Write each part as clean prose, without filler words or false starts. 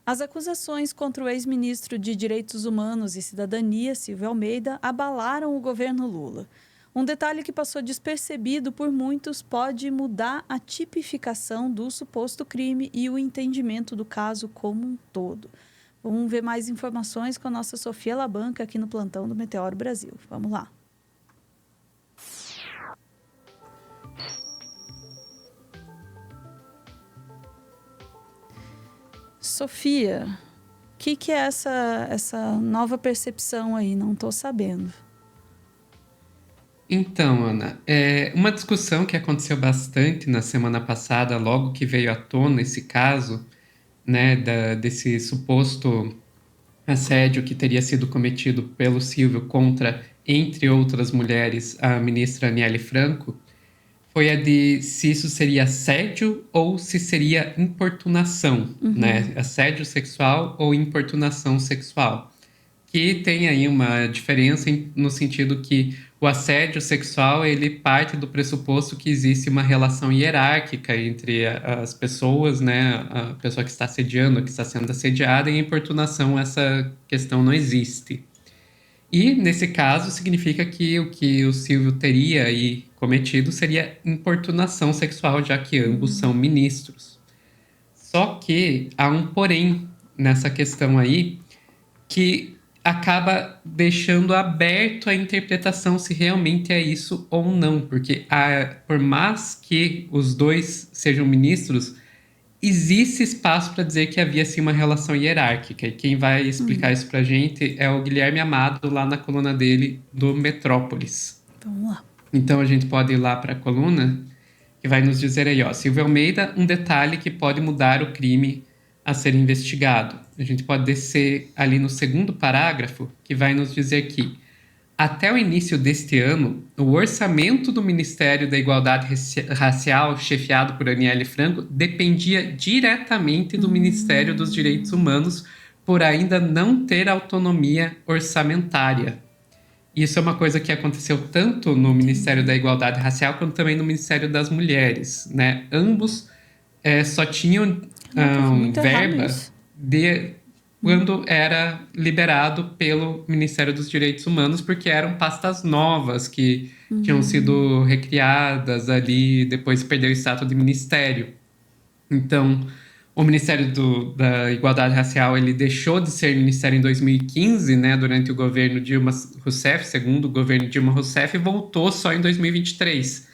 As acusações contra o ex-ministro de Direitos Humanos e Cidadania, Silvio Almeida, abalaram o governo Lula. Um detalhe que passou despercebido por muitos pode mudar a tipificação do suposto crime e o entendimento do caso como um todo. Vamos ver mais informações com a nossa Sofia Labanca aqui no plantão do Meteoro Brasil. Vamos lá. Sofia, o que é essa nova percepção aí? Não estou sabendo. Então, Ana, uma discussão que aconteceu bastante na semana passada, logo que veio à tona esse caso, né, desse suposto assédio que teria sido cometido pelo Silvio contra, entre outras mulheres, a ministra Aniele Franco, foi a de se isso seria assédio ou se seria importunação, né? Assédio sexual ou importunação sexual. Que tem aí uma diferença no sentido que o assédio sexual ele parte do pressuposto que existe uma relação hierárquica entre as pessoas, né? A pessoa que está assediando, a que está sendo assediada, e a importunação, essa questão não existe. E, nesse caso, significa que o Silvio teria aí cometido seria importunação sexual, já que ambos são ministros. Só que há um porém nessa questão aí, que acaba deixando aberto a interpretação se realmente é isso ou não, porque por mais que os dois sejam ministros, existe espaço para dizer que havia sim uma relação hierárquica. E quem vai explicar isso para a gente é o Guilherme Amado, lá na coluna dele do Metrópolis. Vamos lá. Então a gente pode ir lá para a coluna, que vai nos dizer aí, ó, Silvio Almeida, um detalhe que pode mudar o crime a ser investigado. A gente pode descer ali no segundo parágrafo, que vai nos dizer que até o início deste ano, o orçamento do Ministério da Igualdade Racial, chefiado por Aniele Franco, dependia diretamente do Ministério dos Direitos Humanos, por ainda não ter autonomia orçamentária. Isso é uma coisa que aconteceu tanto no Ministério da Igualdade Racial quanto também no Ministério das Mulheres, né? Ambos só tinham Muito errado verba isso. de quando era liberado pelo Ministério dos Direitos Humanos, porque eram pastas novas que tinham sido recriadas ali, depois perdeu o status de ministério. Então, o Ministério da Igualdade Racial ele deixou de ser ministério em 2015, né, durante o governo Dilma Rousseff, segundo o governo Dilma Rousseff, e voltou só em 2023.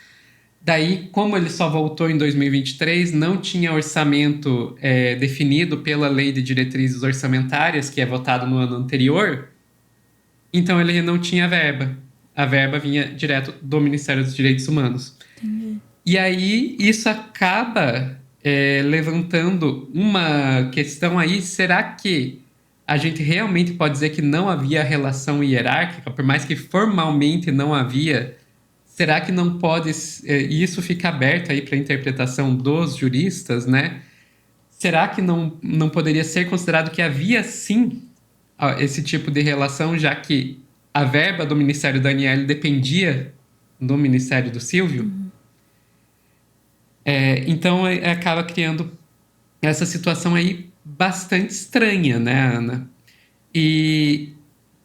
Daí, como ele só voltou em 2023, não tinha orçamento definido pela Lei de Diretrizes Orçamentárias, que é votado no ano anterior, então ele não tinha verba. A verba vinha direto do Ministério dos Direitos Humanos. Entendi. E aí isso acaba levantando uma questão aí, será que a gente realmente pode dizer que não havia relação hierárquica, por mais que formalmente não havia, será que não pode, e isso fica aberto aí para a interpretação dos juristas, né? Será que não poderia ser considerado que havia sim esse tipo de relação, já que a verba do Ministério Daniel dependia do Ministério do Silvio? Então acaba criando essa situação aí bastante estranha, né, Ana? E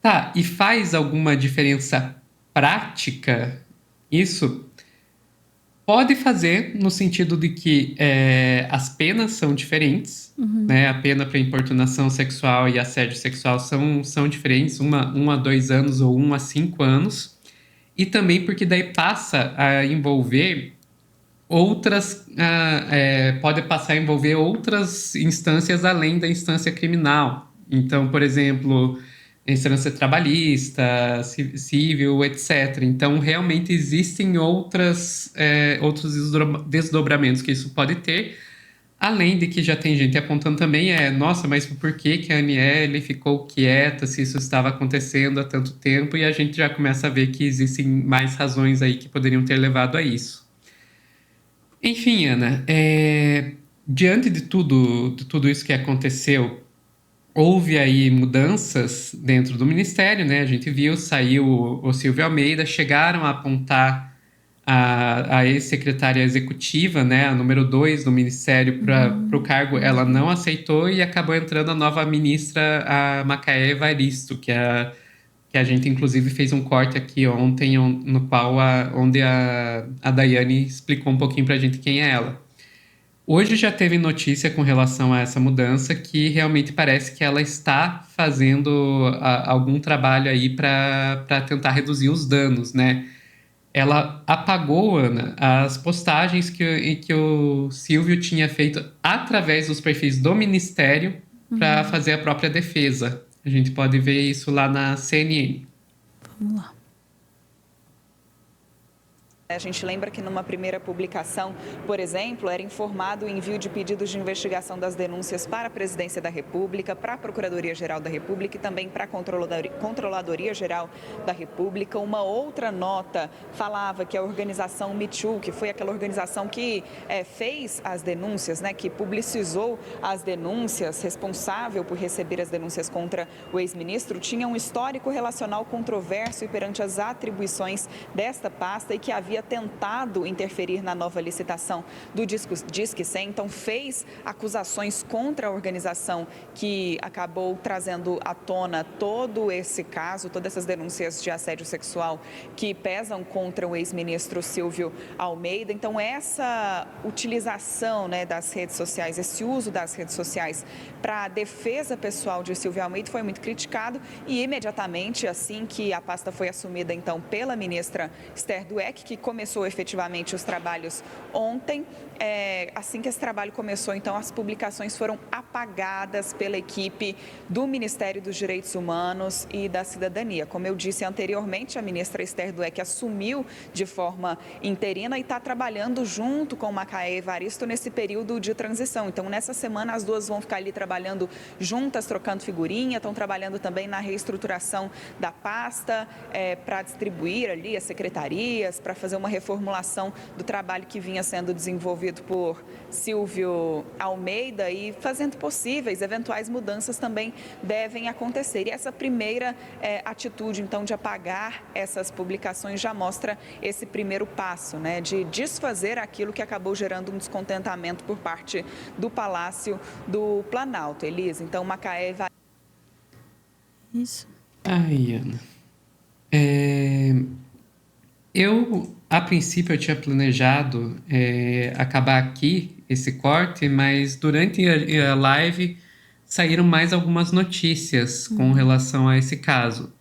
tá, e faz alguma diferença prática isso? Pode fazer no sentido de que as penas são diferentes, né? A pena para importunação sexual e assédio sexual são diferentes, um a 2 anos ou 1 a 5 anos. E também porque daí passa a envolver outras, pode passar a envolver outras instâncias além da instância criminal. Então, por exemplo, instância trabalhista, civil, etc. Então, realmente existem outros desdobramentos que isso pode ter, além de que já tem gente apontando também, nossa, mas por que que a Aniele ficou quieta se isso estava acontecendo há tanto tempo? E a gente já começa a ver que existem mais razões aí que poderiam ter levado a isso. Enfim, Ana, diante de tudo isso que aconteceu, houve aí mudanças dentro do Ministério, né? A gente viu, saiu o Silvio Almeida, chegaram a apontar a ex-secretária executiva, né, a número 2 do Ministério para o cargo, ela não aceitou e acabou entrando a nova ministra, a Macaé Evaristo, que a gente inclusive fez um corte aqui ontem, no qual onde a Daiane explicou um pouquinho para a gente quem é ela. Hoje já teve notícia com relação a essa mudança que realmente parece que ela está fazendo algum trabalho aí para tentar reduzir os danos, né? Ela apagou, Ana, as postagens que o Silvio tinha feito através dos perfis do Ministério para fazer a própria defesa. A gente pode ver isso lá na CNN. Vamos lá. A gente lembra que numa primeira publicação, por exemplo, era informado o envio de pedidos de investigação das denúncias para a Presidência da República, para a Procuradoria-Geral da República e também para a Controladoria-Geral da República. Uma outra nota falava que a organização Me Too, que foi aquela organização que fez as denúncias, né, que publicizou as denúncias, responsável por receber as denúncias contra o ex-ministro, tinha um histórico relacional controverso perante as atribuições desta pasta e que havia tentado interferir na nova licitação do Disque 100, então fez acusações contra a organização que acabou trazendo à tona todo esse caso, todas essas denúncias de assédio sexual que pesam contra o ex-ministro Silvio Almeida. Então essa utilização, né, das redes sociais, esse uso das redes sociais para a defesa pessoal de Silvio Almeida foi muito criticado e imediatamente assim que a pasta foi assumida então pela ministra Esther Dweck, que começou efetivamente os trabalhos ontem. Assim que esse trabalho começou, então, as publicações foram apagadas pela equipe do Ministério dos Direitos Humanos e da Cidadania. Como eu disse anteriormente, a ministra Esther Dweck assumiu de forma interina e está trabalhando junto com Macaé Evaristo nesse período de transição. Então, nessa semana, as duas vão ficar ali trabalhando juntas, trocando figurinha, estão trabalhando também na reestruturação da pasta para distribuir ali as secretarias, para fazer uma reformulação do trabalho que vinha sendo desenvolvido por Silvio Almeida e fazendo possíveis, eventuais mudanças também devem acontecer. E essa primeira atitude, então, de apagar essas publicações já mostra esse primeiro passo, né, de desfazer aquilo que acabou gerando um descontentamento por parte do Palácio do Planalto. Elisa, então, Macaé vai... Isso. Ai, Ana. A princípio, eu tinha planejado acabar aqui esse corte, mas durante a live saíram mais algumas notícias com relação a esse caso.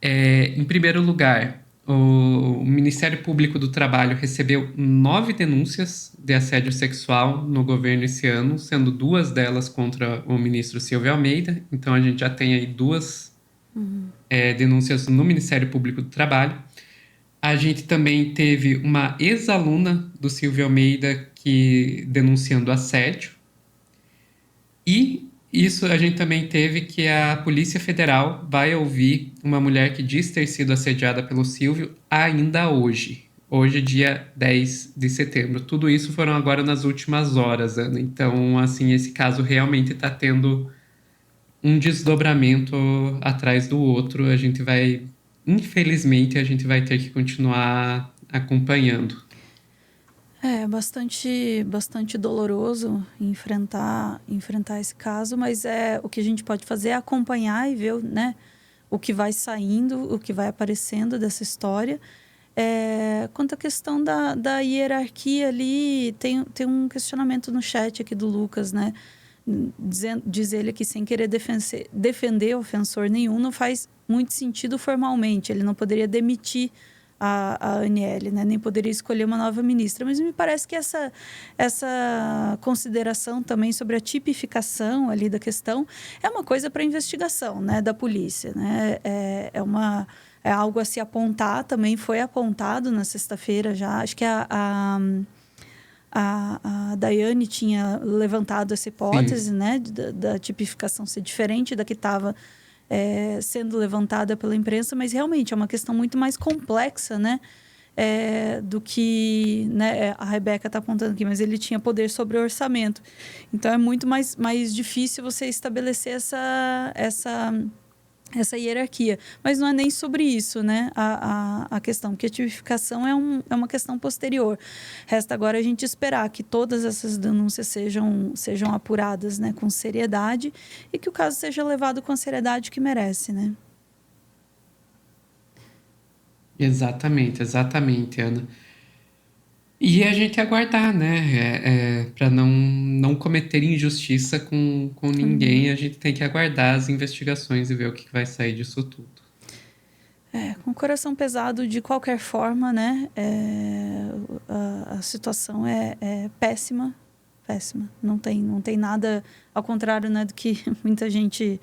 Em primeiro lugar, o Ministério Público do Trabalho recebeu 9 denúncias de assédio sexual no governo esse ano, sendo 2 delas contra o ministro Silvio Almeida. Então, a gente já tem aí 2 denúncias no Ministério Público do Trabalho. A gente também teve uma ex-aluna do Silvio Almeida denunciando assédio. E isso a gente também teve que a Polícia Federal vai ouvir uma mulher que diz ter sido assediada pelo Silvio ainda hoje. Hoje, dia 10 de setembro. Tudo isso foram agora nas últimas horas, Ana. Então, assim, esse caso realmente está tendo um desdobramento atrás do outro. Infelizmente, a gente vai ter que continuar acompanhando. É bastante doloroso enfrentar esse caso, mas o que a gente pode fazer é acompanhar e ver, né, o que vai saindo, o que vai aparecendo dessa história. Quanto à questão da hierarquia ali, tem um questionamento no chat aqui do Lucas, né? Diz ele que sem querer defender ofensor nenhum, não faz muito sentido formalmente. Ele não poderia demitir a Aniele, né? Nem poderia escolher uma nova ministra. Mas me parece que essa consideração também sobre a tipificação ali da questão é uma coisa para investigação, né, da polícia, né? É algo a se apontar, também foi apontado na sexta-feira já. Acho que a Daiane tinha levantado essa hipótese, né, da tipificação ser diferente da que estava sendo levantada pela imprensa, mas realmente é uma questão muito mais complexa, né, do que, né, a Rebeca está apontando aqui, mas ele tinha poder sobre o orçamento. Então, é muito mais difícil você estabelecer essa hierarquia. Mas não é nem sobre isso, né, a questão, porque a tipificação é uma questão posterior. Resta agora a gente esperar que todas essas denúncias sejam apuradas, né, com seriedade e que o caso seja levado com a seriedade que merece, né? Exatamente, Ana. E a gente aguardar, né? Para não cometer injustiça com ninguém, a gente tem que aguardar as investigações e ver o que vai sair disso tudo. Com o coração pesado de qualquer forma, né? A situação é péssima, péssima. Não tem nada, ao contrário, né, do que muita gente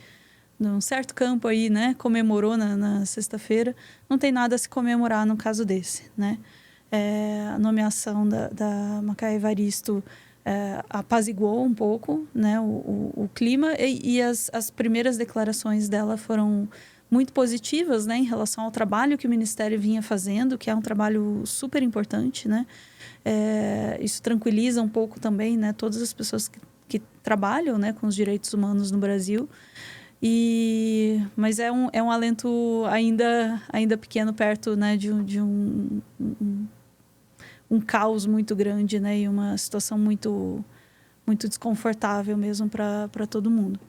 num certo campo aí, né, comemorou na sexta-feira. Não tem nada a se comemorar no caso desse, né? A nomeação da Macaé Evaristo apaziguou um pouco, né, o clima e as primeiras declarações dela foram muito positivas, né, em relação ao trabalho que o Ministério vinha fazendo, que é um trabalho super importante, né? Isso tranquiliza um pouco também, né, todas as pessoas que trabalham, né, com os direitos humanos no Brasil. Mas é um alento ainda pequeno perto, né, de um caos muito grande, né, e uma situação muito desconfortável mesmo para todo mundo.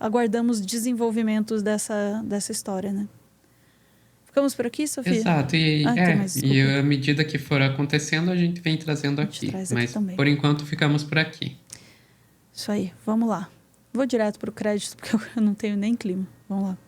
Aguardamos desenvolvimentos dessa história, né? Ficamos por aqui, Sofia? Exato, Tem mais, e desculpa. à medida que for acontecendo, a gente vem trazendo A gente aqui. traz aqui Mas também. por enquanto ficamos por aqui. Isso aí, vamos lá. Vou direto para o crédito, porque eu não tenho nem clima. Vamos lá.